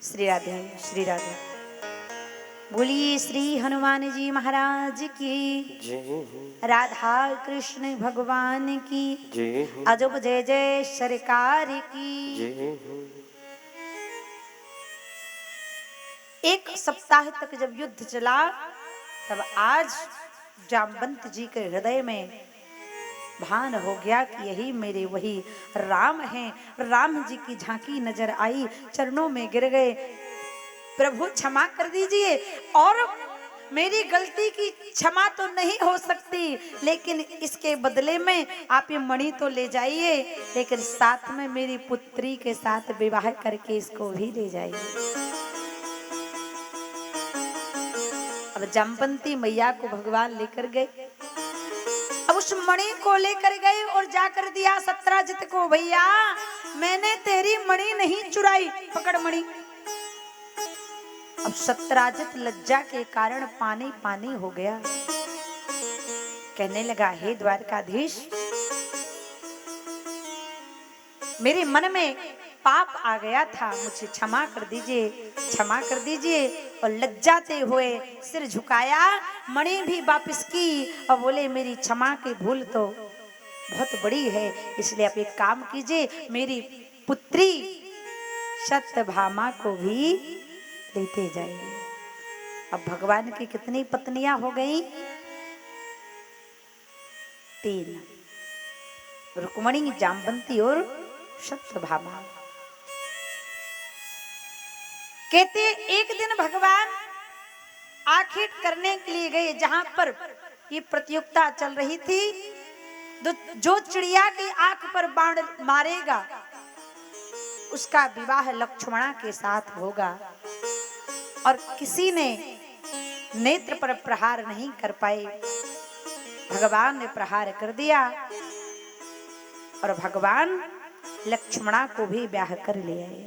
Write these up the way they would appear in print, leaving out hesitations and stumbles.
श्री राधे श्री राधे। बोलिए श्री हनुमान जी महाराज की, राधा कृष्ण भगवान की, अजब जय जय सरकार की। एक सप्ताह तक जब युद्ध चला तब आज जामवंत जी के हृदय में भान हो गया कि यही मेरे वही राम हैं। राम जी की झांकी नजर आई, चरणों में गिर गए, प्रभु क्षमा कर दीजिए, और मेरी गलती की क्षमा तो नहीं हो सकती, लेकिन इसके बदले में आप ये मणि तो ले जाइए, लेकिन साथ में मेरी पुत्री के साथ विवाह करके इसको भी ले जाइए। अब जामवंती मैया को भगवान लेकर गए। अब उस मणि को लेकर गए और जाकर दिया सत्राजित को, भैया मैंने तेरी मणि नहीं चुराई, पकड़ मणि। अब सत्राजित लज्जा के कारण पानी पानी हो गया, कहने लगा, हे द्वारकाधीश, मेरे मन में पाप आ गया था, मुझे क्षमा कर दीजिए, क्षमा कर दीजिए। और लज्जाते हुए सिर झुकाया, मणि भी वापस की और बोले, मेरी क्षमा की भूल तो बहुत बड़ी है, इसलिए आप एक काम कीजिए, मेरी पुत्री सत्यभामा को भी लेते जाइए। अब भगवान की कितनी पत्नियां हो गई? 3, रुक्मणी, जामवंती और सत्यभामा। कहते एक दिन भगवान आखेट करने के लिए गए, जहां पर ये प्रतियोगिता चल रही थी, जो चिड़िया की आंख पर बाण मारेगा उसका विवाह लक्ष्मणा के साथ होगा। और किसी ने नेत्र पर प्रहार नहीं कर पाए, भगवान ने प्रहार कर दिया और भगवान लक्ष्मणा को भी ब्याह कर ले आए।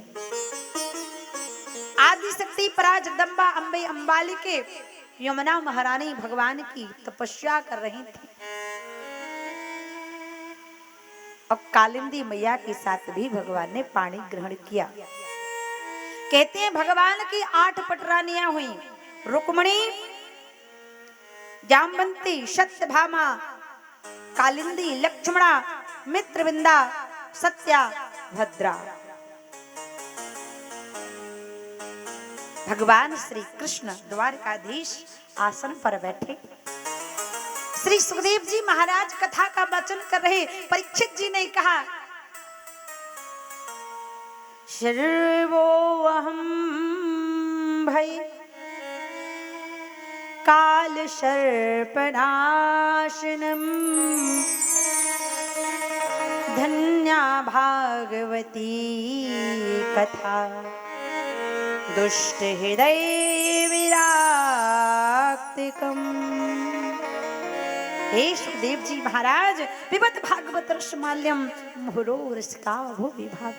आदि शक्ति पराजगदंबा अंबे अंबालिके यमुना महारानी भगवान की तपस्या कर रही थी, और कालिंदी मैया के साथ भी भगवान ने पानी ग्रहण किया। कहते हैं भगवान की 8 पटरानियां हुई, रुक्मणी, जामवंती, सत्यभामा, कालिंदी, लक्ष्मणा, मित्रविंदा, सत्या, भद्रा। भगवान श्री कृष्ण द्वारकाधीश आसन पर बैठे, श्री सुखदेव जी महाराज कथा का वाचन कर रहे। परीक्षित जी ने कहा, शर्वोऽहं भय काल सर्पनाशनम् धन्या भागवती कथा दुष्ट हृदय विराक्तिकम्। हे सुखदेव जी महाराज, पिबत भागवत रसमाल्यम मुहुरो रसिकावो विभाग।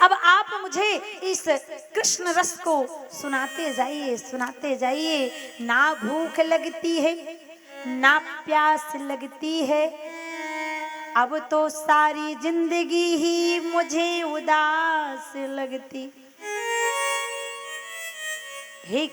अब आप मुझे इस कृष्ण रस को सुनाते जाइए, सुनाते जाइए। ना भूख लगती है, ना प्यास लगती है, अब तो सारी जिंदगी ही मुझे उदास लगती। हे